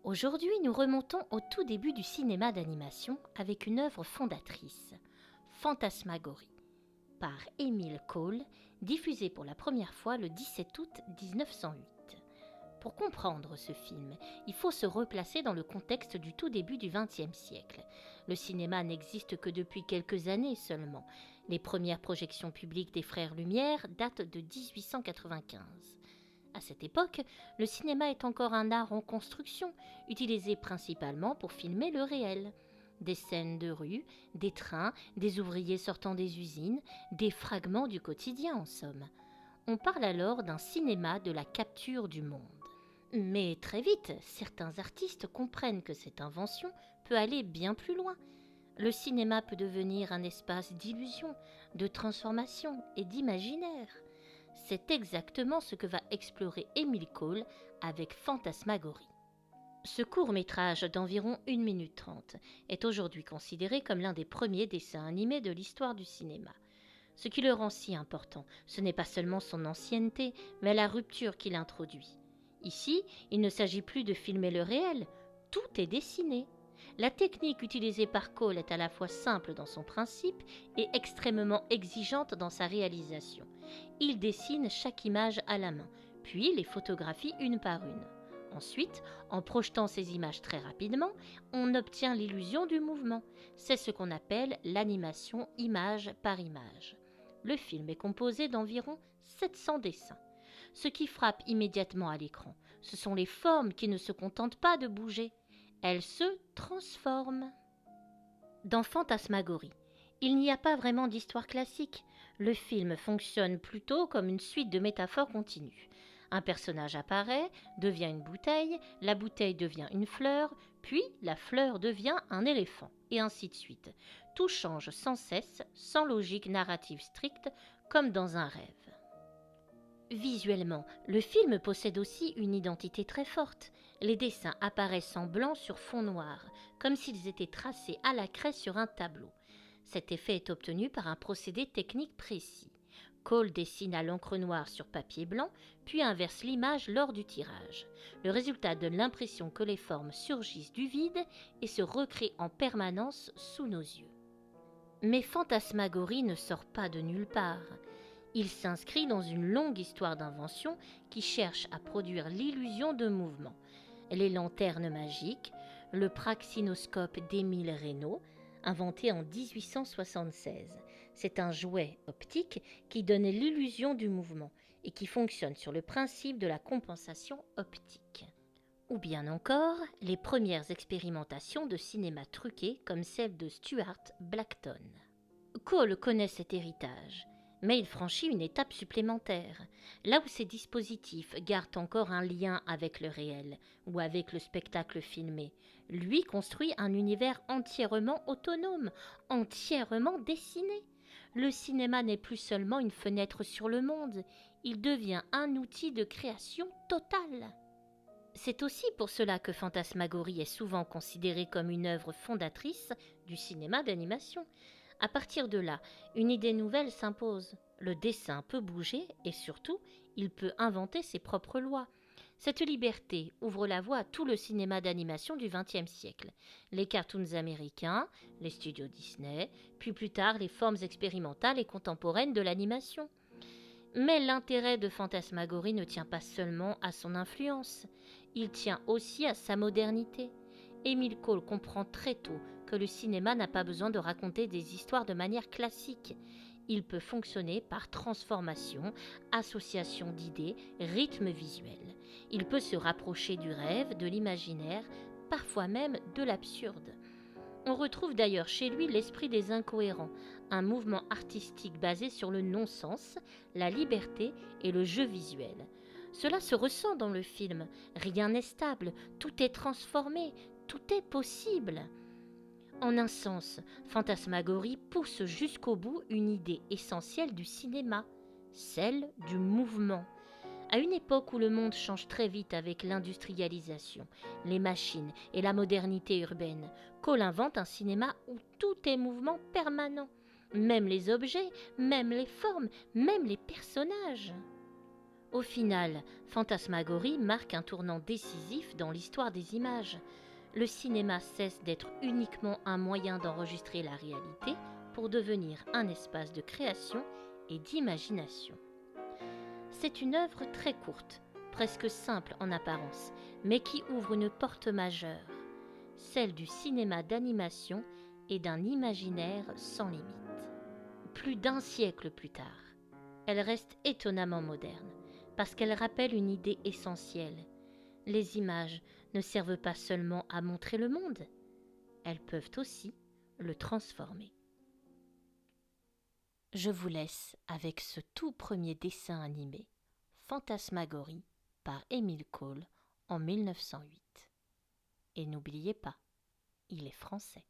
Aujourd'hui, nous remontons au tout début du cinéma d'animation avec une œuvre fondatrice, Fantasmagorie, par Emile Cole, diffusée pour la première fois le 17 août 1908. Pour comprendre ce film, il faut se replacer dans le contexte du tout début du XXe siècle. Le cinéma n'existe que depuis quelques années seulement. Les premières projections publiques des Frères Lumière datent de 1895. À cette époque, le cinéma est encore un art en construction, utilisé principalement pour filmer le réel. Des scènes de rue, des trains, des ouvriers sortant des usines, des fragments du quotidien en somme. On parle alors d'un cinéma de la capture du monde. Mais très vite, certains artistes comprennent que cette invention peut aller bien plus loin. Le cinéma peut devenir un espace d'illusion, de transformation et d'imaginaire. C'est exactement ce que va explorer Emile Cole avec Fantasmagorie. Ce court-métrage d'environ 1 minute 30 est aujourd'hui considéré comme l'un des premiers dessins animés de l'histoire du cinéma. Ce qui le rend si important, ce n'est pas seulement son ancienneté, mais la rupture qu'il introduit. Ici, il ne s'agit plus de filmer le réel, tout est dessiné. La technique utilisée par Cole est à la fois simple dans son principe et extrêmement exigeante dans sa réalisation. Il dessine chaque image à la main, puis les photographie une par une. Ensuite, en projetant ces images très rapidement, on obtient l'illusion du mouvement. C'est ce qu'on appelle l'animation image par image. Le film est composé d'environ 700 dessins. Ce qui frappe immédiatement à l'écran, ce sont les formes qui ne se contentent pas de bouger. Elles se transforment. Dans Fantasmagorie, il n'y a pas vraiment d'histoire classique. Le film fonctionne plutôt comme une suite de métaphores continues. Un personnage apparaît, devient une bouteille, la bouteille devient une fleur, puis la fleur devient un éléphant, et ainsi de suite. Tout change sans cesse, sans logique narrative stricte, comme dans un rêve. Visuellement, le film possède aussi une identité très forte. Les dessins apparaissent en blanc sur fond noir, comme s'ils étaient tracés à la craie sur un tableau. Cet effet est obtenu par un procédé technique précis. Cole dessine à l'encre noire sur papier blanc, puis inverse l'image lors du tirage. Le résultat donne l'impression que les formes surgissent du vide et se recréent en permanence sous nos yeux. Mais Fantasmagorie ne sort pas de nulle part. Il s'inscrit dans une longue histoire d'invention qui cherche à produire l'illusion de mouvement. Les lanternes magiques, le praxinoscope d'Émile Reynaud, inventé en 1876. C'est un jouet optique qui donne l'illusion du mouvement et qui fonctionne sur le principe de la compensation optique. Ou bien encore, les premières expérimentations de cinéma truqué comme celle de Stuart Blackton. Cole connaît cet héritage. Mais il franchit une étape supplémentaire. Là où ces dispositifs gardent encore un lien avec le réel ou avec le spectacle filmé, lui construit un univers entièrement autonome, entièrement dessiné. Le cinéma n'est plus seulement une fenêtre sur le monde, il devient un outil de création totale. C'est aussi pour cela que Fantasmagorie est souvent considérée comme une œuvre fondatrice du cinéma d'animation. À partir de là, une idée nouvelle s'impose. Le dessin peut bouger et surtout, il peut inventer ses propres lois. Cette liberté ouvre la voie à tout le cinéma d'animation du XXe siècle. Les cartoons américains, les studios Disney, puis plus tard les formes expérimentales et contemporaines de l'animation. Mais l'intérêt de Fantasmagorie ne tient pas seulement à son influence, il tient aussi à sa modernité. Emile Cole comprend très tôt que le cinéma n'a pas besoin de raconter des histoires de manière classique. Il peut fonctionner par transformation, association d'idées, rythme visuel. Il peut se rapprocher du rêve, de l'imaginaire, parfois même de l'absurde. On retrouve d'ailleurs chez lui l'esprit des incohérents, un mouvement artistique basé sur le non-sens, la liberté et le jeu visuel. Cela se ressent dans le film. Rien n'est stable, tout est transformé, tout est possible. En un sens, Fantasmagorie pousse jusqu'au bout une idée essentielle du cinéma, celle du mouvement. À une époque où le monde change très vite avec l'industrialisation, les machines et la modernité urbaine, Cole invente un cinéma où tout est mouvement permanent. Même les objets, même les formes, même les personnages. Au final, Fantasmagorie marque un tournant décisif dans l'histoire des images. Le cinéma cesse d'être uniquement un moyen d'enregistrer la réalité pour devenir un espace de création et d'imagination. C'est une œuvre très courte, presque simple en apparence, mais qui ouvre une porte majeure, celle du cinéma d'animation et d'un imaginaire sans limite. Plus d'un siècle plus tard, elle reste étonnamment moderne, parce qu'elle rappelle une idée essentielle. Les images ne servent pas seulement à montrer le monde, elles peuvent aussi le transformer. Je vous laisse avec ce tout premier dessin animé, Fantasmagorie, par Émile Cole en 1908. Et n'oubliez pas, il est français.